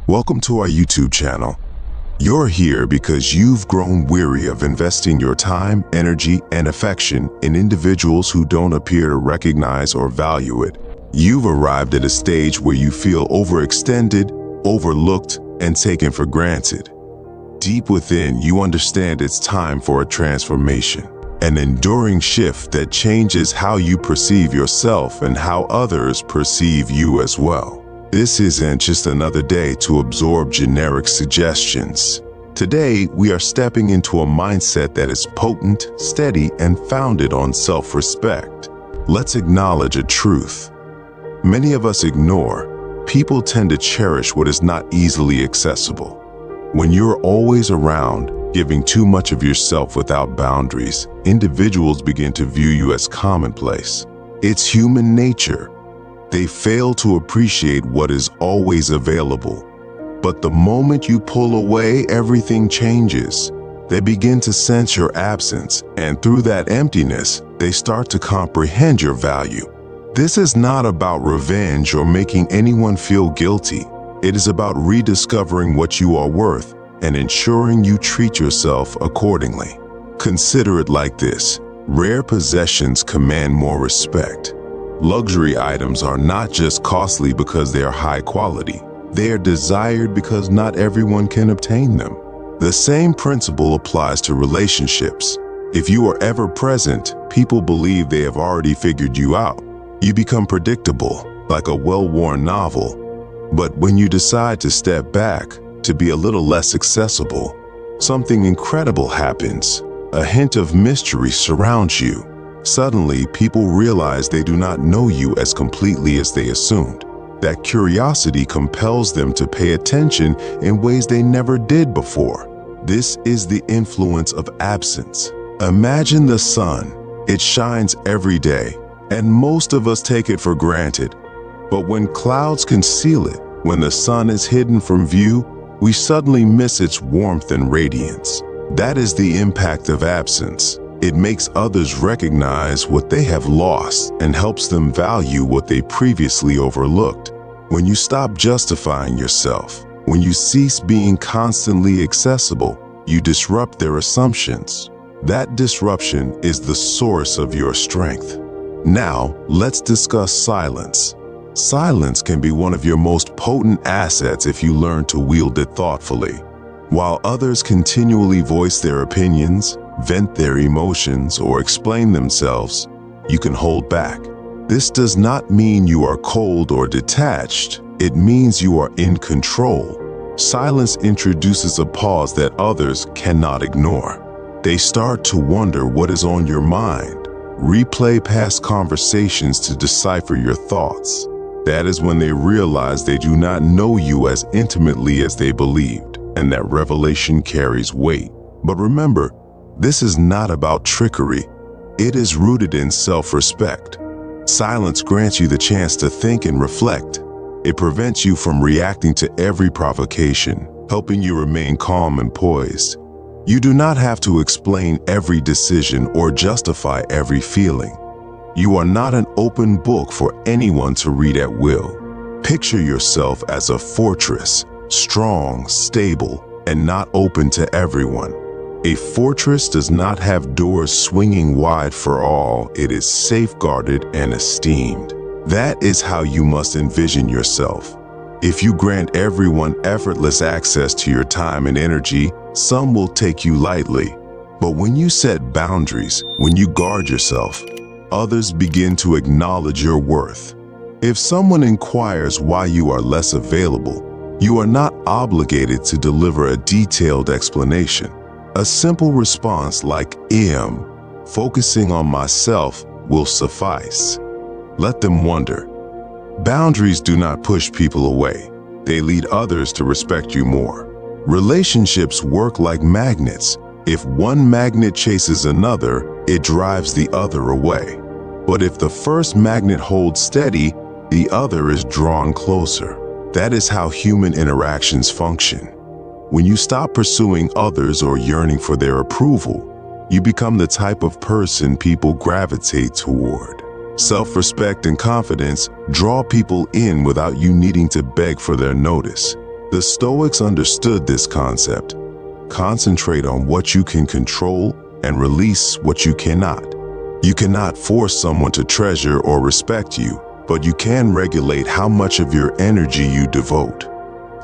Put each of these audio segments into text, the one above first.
Welcome to our YouTube channel. You're here because you've grown weary of investing your time, energy, and affection in individuals who don't appear to recognize or value it. You've arrived at a stage where you feel overextended, overlooked, and taken for granted. Deep within, you understand it's time for a transformation, an enduring shift that changes how you perceive yourself and how others perceive you as well. This isn't just another day to absorb generic suggestions. Today, we are stepping into a mindset that is potent, steady, and founded on self-respect. Let's acknowledge a truth. Many of us ignore. People tend to cherish what is not easily accessible. When you're always around, giving too much of yourself without boundaries, individuals begin to view you as commonplace. It's human nature. They fail to appreciate what is always available. But the moment you pull away, everything changes. They begin to sense your absence, and through that emptiness, they start to comprehend your value. This is not about revenge or making anyone feel guilty. It is about rediscovering what you are worth and ensuring you treat yourself accordingly. Consider it like this: rare possessions command more respect. Luxury items are not just costly because they are high quality. They are desired because not everyone can obtain them. The same principle applies to relationships. If you are ever present, people believe they have already figured you out. You become predictable, like a well-worn novel. But when you decide to step back, to be a little less accessible, something incredible happens. A hint of mystery surrounds you. Suddenly, people realize they do not know you as completely as they assumed. That curiosity compels them to pay attention in ways they never did before. This is the influence of absence. Imagine the sun. It shines every day, and most of us take it for granted. But when clouds conceal it, when the sun is hidden from view, we suddenly miss its warmth and radiance. That is the impact of absence. It makes others recognize what they have lost and helps them value what they previously overlooked. When you stop justifying yourself, when you cease being constantly accessible, you disrupt their assumptions. That disruption is the source of your strength. Now, let's discuss silence. Silence can be one of your most potent assets if you learn to wield it thoughtfully. While others continually voice their opinions, vent their emotions, or explain themselves, you can hold back. This does not mean you are cold or detached. It means you are in control. Silence introduces a pause that others cannot ignore. They start to wonder what is on your mind, replay past conversations to decipher your thoughts. That is when they realize they do not know you as intimately as they believed, and that revelation carries weight. But remember, this is not about trickery. It is rooted in self-respect. Silence grants you the chance to think and reflect. It prevents you from reacting to every provocation, helping you remain calm and poised. You do not have to explain every decision or justify every feeling. You are not an open book for anyone to read at will. Picture yourself as a fortress, strong, stable, and not open to everyone. A fortress does not have doors swinging wide for all. It is safeguarded and esteemed. That is how you must envision yourself. If you grant everyone effortless access to your time and energy, some will take you lightly. But when you set boundaries, when you guard yourself, others begin to acknowledge your worth. If someone inquires why you are less available, you are not obligated to deliver a detailed explanation. A simple response like focusing on myself will suffice. Let them wonder. Boundaries do not push people away. They lead others to respect you more. Relationships work like magnets. If one magnet chases another, it drives the other away. But if the first magnet holds steady, the other is drawn closer. That is how human interactions function. When you stop pursuing others or yearning for their approval, you become the type of person people gravitate toward. Self-respect and confidence draw people in without you needing to beg for their notice. The Stoics understood this concept. Concentrate on what you can control and release what you cannot. You cannot force someone to treasure or respect you, but you can regulate how much of your energy you devote.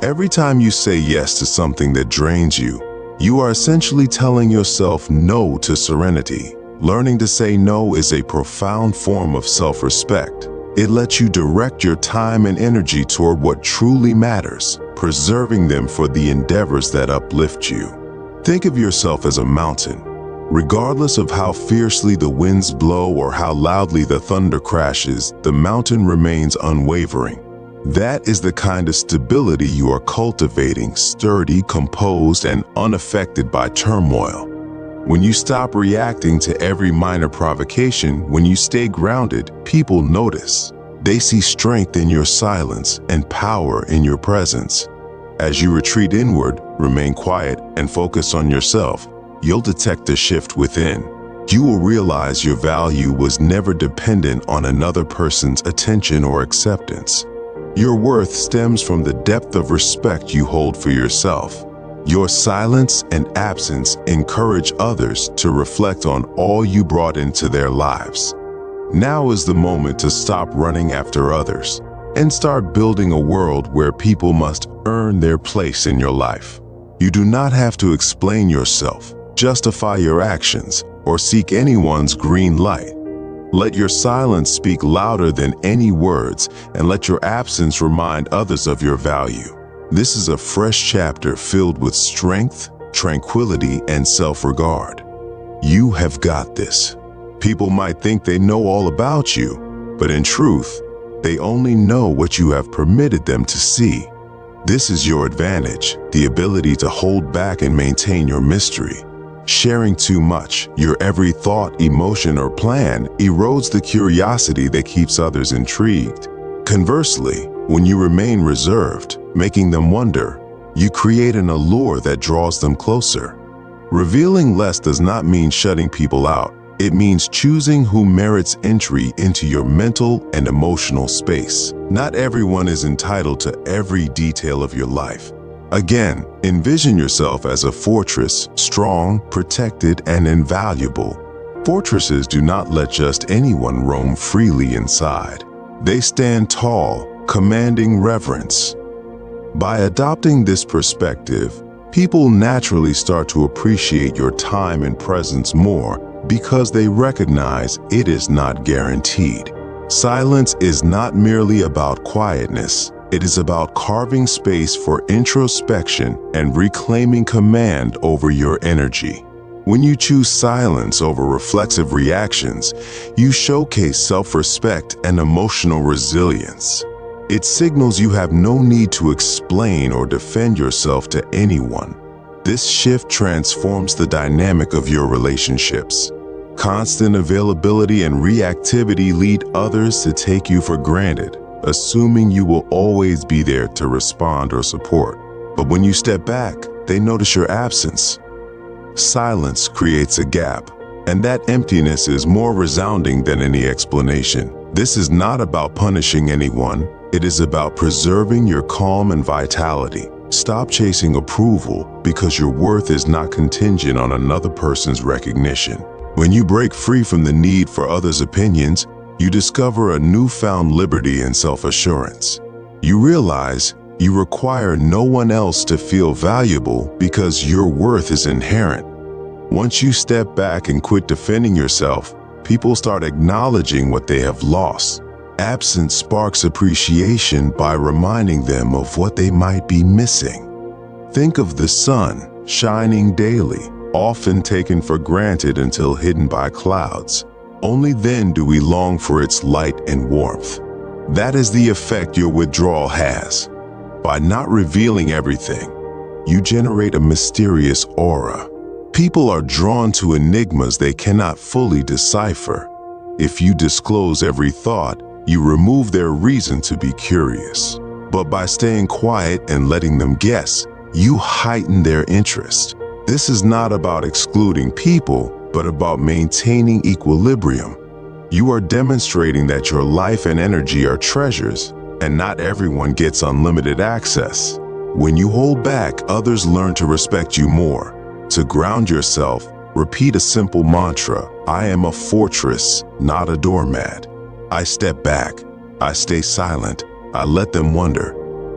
Every time you say yes to something that drains you, you are essentially telling yourself no to serenity. Learning to say no is a profound form of self-respect. It lets you direct your time and energy toward what truly matters, preserving them for the endeavors that uplift you. Think of yourself as a mountain. Regardless of how fiercely the winds blow or how loudly the thunder crashes, the mountain remains unwavering. That is the kind of stability you are cultivating, sturdy, composed, and unaffected by turmoil. When you stop reacting to every minor provocation, when you stay grounded, people notice. They see strength in your silence and power in your presence. As you retreat inward, remain quiet, and focus on yourself, you'll detect a shift within. You will realize your value was never dependent on another person's attention or acceptance. Your worth stems from the depth of respect you hold for yourself. Your silence and absence encourage others to reflect on all you brought into their lives. Now is the moment to stop running after others and start building a world where people must earn their place in your life. You do not have to explain yourself, justify your actions, or seek anyone's green light. Let your silence speak louder than any words, and let your absence remind others of your value. This is a fresh chapter filled with strength, tranquility, and self-regard. You have got this. People might think they know all about you, but in truth, they only know what you have permitted them to see. This is your advantage, the ability to hold back and maintain your mystery. Sharing too much, your every thought, emotion, or plan erodes the curiosity that keeps others intrigued. Conversely, when you remain reserved, making them wonder, you create an allure that draws them closer. Revealing less does not mean shutting people out. It means choosing who merits entry into your mental and emotional space. Not everyone is entitled to every detail of your life. Again, envision yourself as a fortress, strong, protected, and invaluable. Fortresses do not let just anyone roam freely inside. They stand tall, commanding reverence. By adopting this perspective, people naturally start to appreciate your time and presence more because they recognize it is not guaranteed. Silence is not merely about quietness. It is about carving space for introspection and reclaiming command over your energy. When you choose silence over reflexive reactions, you showcase self-respect and emotional resilience. It signals you have no need to explain or defend yourself to anyone. This shift transforms the dynamic of your relationships. Constant availability and reactivity lead others to take you for granted, assuming you will always be there to respond or support. But when you step back, they notice your absence. Silence creates a gap, and that emptiness is more resounding than any explanation. This is not about punishing anyone. It is about preserving your calm and vitality. Stop chasing approval because your worth is not contingent on another person's recognition. When you break free from the need for others' opinions, you discover a newfound liberty and self-assurance. You realize you require no one else to feel valuable because your worth is inherent. Once you step back and quit defending yourself, people start acknowledging what they have lost. Absence sparks appreciation by reminding them of what they might be missing. Think of the sun shining daily, often taken for granted until hidden by clouds. Only then do we long for its light and warmth. That is the effect your withdrawal has. By not revealing everything, you generate a mysterious aura. People are drawn to enigmas they cannot fully decipher. If you disclose every thought, you remove their reason to be curious. But by staying quiet and letting them guess, you heighten their interest. This is not about excluding people, but about maintaining equilibrium. You are demonstrating that your life and energy are treasures, and not everyone gets unlimited access. When you hold back, others learn to respect you more. To ground yourself, repeat a simple mantra: I am a fortress, not a doormat. I step back. I stay silent. I let them wonder.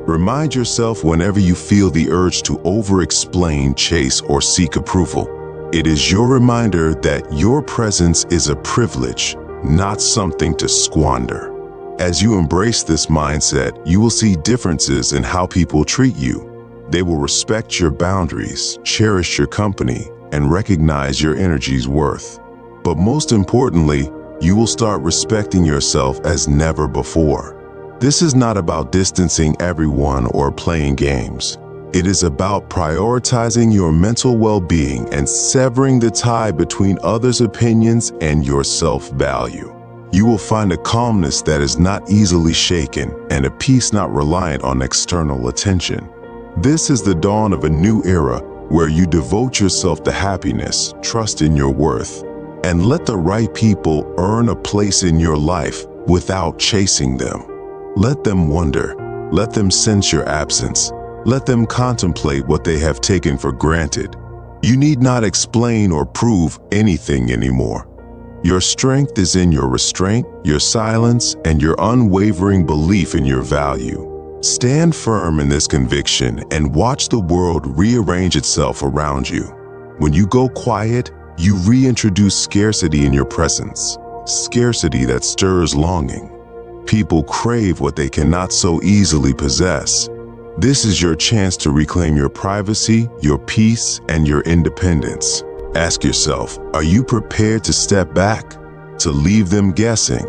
Remind yourself whenever you feel the urge to over-explain, chase, or seek approval. It is your reminder that your presence is a privilege, not something to squander. As you embrace this mindset, you will see differences in how people treat you. They will respect your boundaries, cherish your company, and recognize your energy's worth. But most importantly, you will start respecting yourself as never before. This is not about distancing everyone or playing games. It is about prioritizing your mental well-being and severing the tie between others' opinions and your self-value. You will find a calmness that is not easily shaken and a peace not reliant on external attention. This is the dawn of a new era where you devote yourself to happiness, trust in your worth, and let the right people earn a place in your life without chasing them. Let them wonder. Let them sense your absence. Let them contemplate what they have taken for granted. You need not explain or prove anything anymore. Your strength is in your restraint, your silence, and your unwavering belief in your value. Stand firm in this conviction and watch the world rearrange itself around you. When you go quiet, you reintroduce scarcity in your presence, scarcity that stirs longing. People crave what they cannot so easily possess. This is your chance to reclaim your privacy, your peace, and your independence. Ask yourself, are you prepared to step back, to leave them guessing,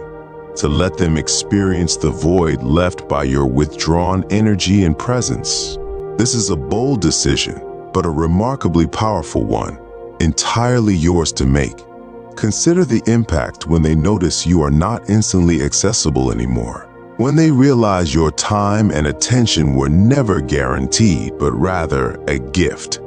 to let them experience the void left by your withdrawn energy and presence? This is a bold decision, but a remarkably powerful one, entirely yours to make. Consider the impact when they notice you are not instantly accessible anymore. When they realize your time and attention were never guaranteed, but rather a gift.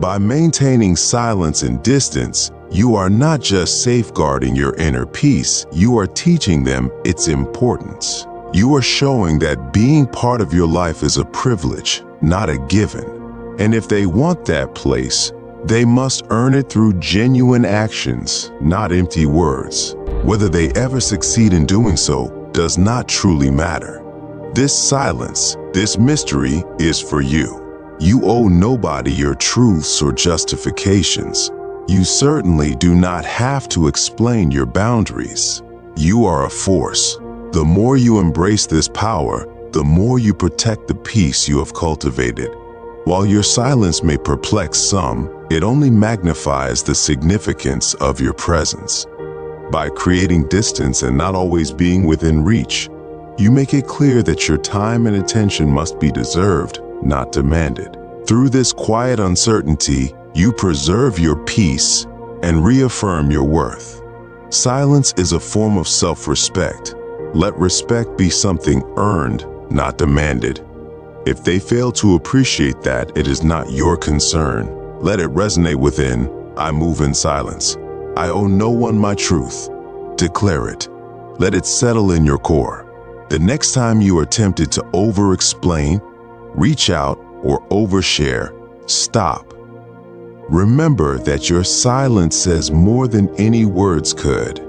By maintaining silence and distance, you are not just safeguarding your inner peace, you are teaching them its importance. You are showing that being part of your life is a privilege, not a given. And if they want that place, they must earn it through genuine actions, not empty words. Whether they ever succeed in doing so does not truly matter. This silence, this mystery is for you. You owe nobody your truths or justifications. You certainly do not have to explain your boundaries. You are a force. The more you embrace this power, the more you protect the peace you have cultivated. While your silence may perplex some, it only magnifies the significance of your presence. By creating distance and not always being within reach, you make it clear that your time and attention must be deserved, not demanded. Through this quiet uncertainty, you preserve your peace and reaffirm your worth. Silence is a form of self-respect. Let respect be something earned, not demanded. If they fail to appreciate that, it is not your concern. Let it resonate within. I move in silence. I owe no one my truth. Declare it. Let it settle in your core. The next time you are tempted to over-explain, reach out, or overshare, stop. Remember that your silence says more than any words could.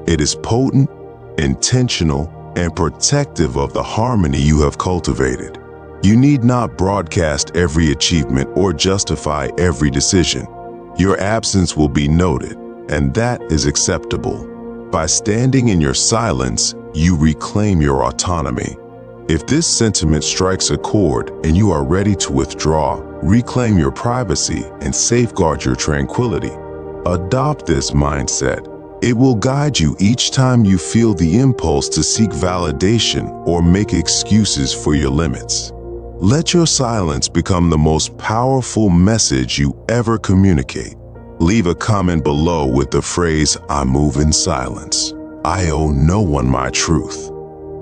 It is potent, intentional, and protective of the harmony you have cultivated. You need not broadcast every achievement or justify every decision. Your absence will be noted, and that is acceptable. By standing in your silence, you reclaim your autonomy. If this sentiment strikes a chord and you are ready to withdraw, reclaim your privacy and safeguard your tranquility, adopt this mindset. It will guide you each time you feel the impulse to seek validation or make excuses for your limits. Let your silence become the most powerful message you ever communicate. Leave a comment below with the phrase, I move in silence. I owe no one my truth.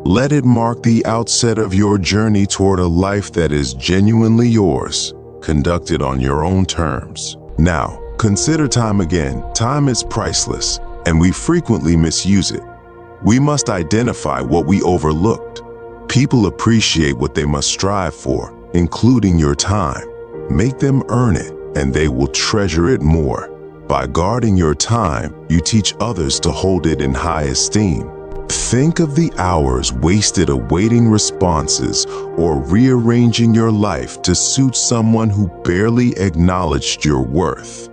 Let it mark the outset of your journey toward a life that is genuinely yours, conducted on your own terms. Now, consider time again. Time is priceless, and we frequently misuse it. We must identify what we overlooked. People appreciate what they must strive for, including your time. Make them earn it, and they will treasure it more. By guarding your time, you teach others to hold it in high esteem. Think of the hours wasted awaiting responses or rearranging your life to suit someone who barely acknowledged your worth.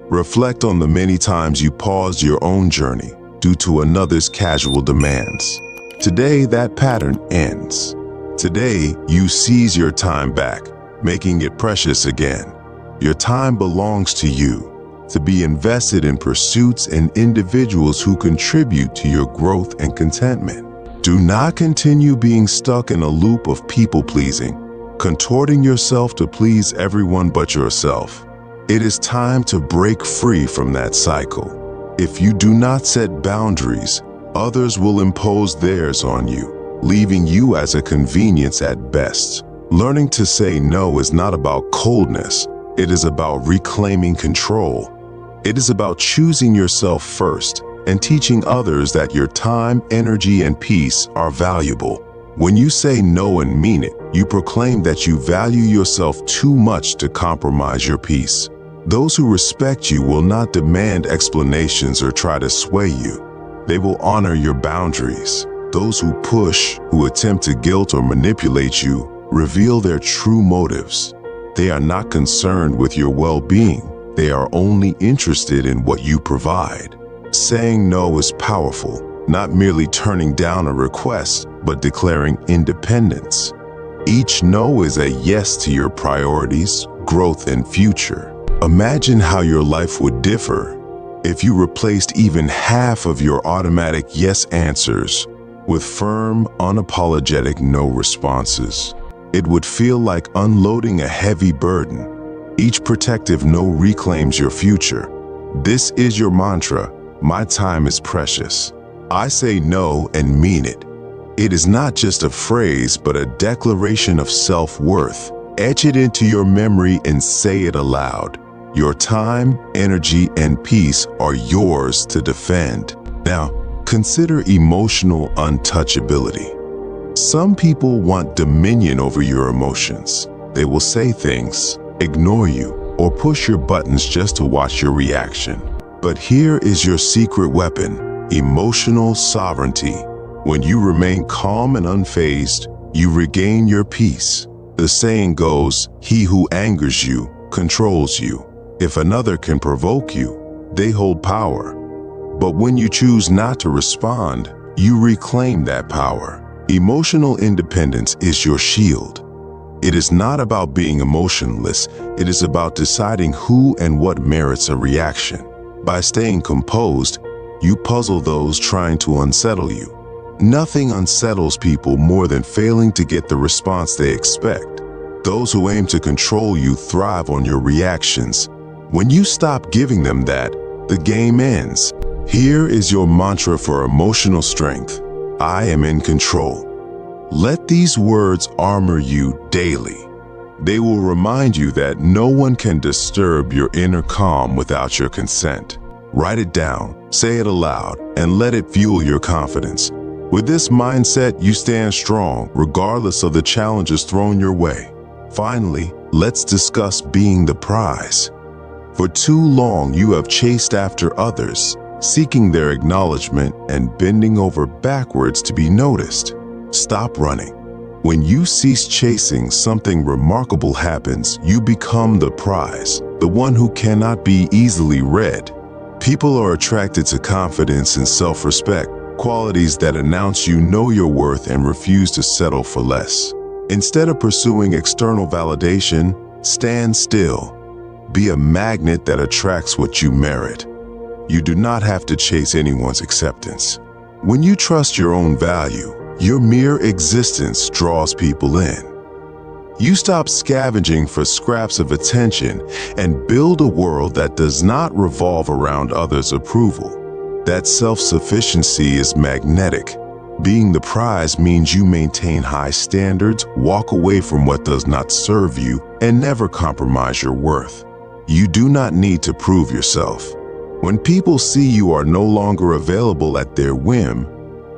Reflect on the many times you paused your own journey due to another's casual demands. Today, that pattern ends. Today, you seize your time back, making it precious again. Your time belongs to you, to be invested in pursuits and individuals who contribute to your growth and contentment. Do not continue being stuck in a loop of people-pleasing, contorting yourself to please everyone but yourself. It is time to break free from that cycle. If you do not set boundaries, others will impose theirs on you, leaving you as a convenience at best. Learning to say no is not about coldness. It is about reclaiming control. It is about choosing yourself first and teaching others that your time, energy, and peace are valuable. When you say no and mean it, you proclaim that you value yourself too much to compromise your peace. Those who respect you will not demand explanations or try to sway you. They will honor your boundaries. Those who push, who attempt to guilt or manipulate you, reveal their true motives. They are not concerned with your well-being. They are only interested in what you provide. Saying no is powerful, not merely turning down a request, but declaring independence. Each no is a yes to your priorities, growth, and future. Imagine how your life would differ if you replaced even half of your automatic yes answers with firm, unapologetic no responses. It would feel like unloading a heavy burden. Each protective no reclaims your future. This is your mantra: my time is precious. I say no and mean it. It is not just a phrase, but a declaration of self-worth. Etch it into your memory and say it aloud. Your time, energy, and peace are yours to defend. Now, consider emotional untouchability. Some people want dominion over your emotions. They will say things, ignore you, or push your buttons just to watch your reaction. But here is your secret weapon: emotional sovereignty. When you remain calm and unfazed, you regain your peace. The saying goes, he who angers you controls you. If another can provoke you, they hold power. But when you choose not to respond, you reclaim that power. Emotional independence is your shield. It is not about being emotionless. It is about deciding who and what merits a reaction. By staying composed, you puzzle those trying to unsettle you. Nothing unsettles people more than failing to get the response they expect. Those who aim to control you thrive on your reactions. When you stop giving them that, the game ends. Here is your mantra for emotional strength: I am in control. Let these words armor you daily. They will remind you that no one can disturb your inner calm without your consent. Write it down, say it aloud, and let it fuel your confidence. With this mindset, you stand strong regardless of the challenges thrown your way. Finally, let's discuss being the prize. For too long, you have chased after others, seeking their acknowledgement and bending over backwards to be noticed. Stop running. When you cease chasing, something remarkable happens. You become the prize, the one who cannot be easily read. People are attracted to confidence and self-respect, qualities that announce you know your worth and refuse to settle for less. Instead of pursuing external validation, stand still. Be a magnet that attracts what you merit. You do not have to chase anyone's acceptance. When you trust your own value, your mere existence draws people in. You stop scavenging for scraps of attention and build a world that does not revolve around others' approval. That self-sufficiency is magnetic. Being the prize means you maintain high standards, walk away from what does not serve you, and never compromise your worth. You do not need to prove yourself. When people see you are no longer available at their whim,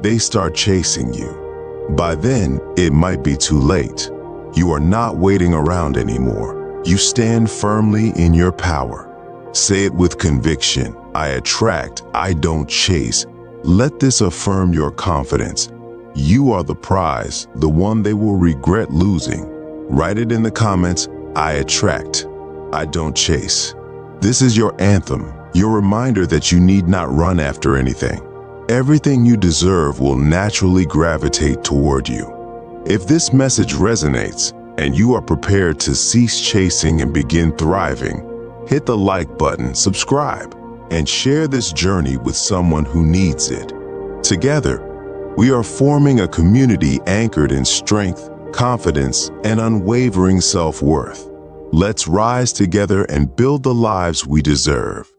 they start chasing you. By then, it might be too late. You are not waiting around anymore. You stand firmly in your power. Say it with conviction. I attract, I don't chase. Let this affirm your confidence. You are the prize, the one they will regret losing. Write it in the comments. I attract, I don't chase. This is your anthem, your reminder that you need not run after anything. Everything you deserve will naturally gravitate toward you. If this message resonates and you are prepared to cease chasing and begin thriving, hit the like button, subscribe, and share this journey with someone who needs it. Together, we are forming a community anchored in strength, confidence, and unwavering self-worth. Let's rise together and build the lives we deserve.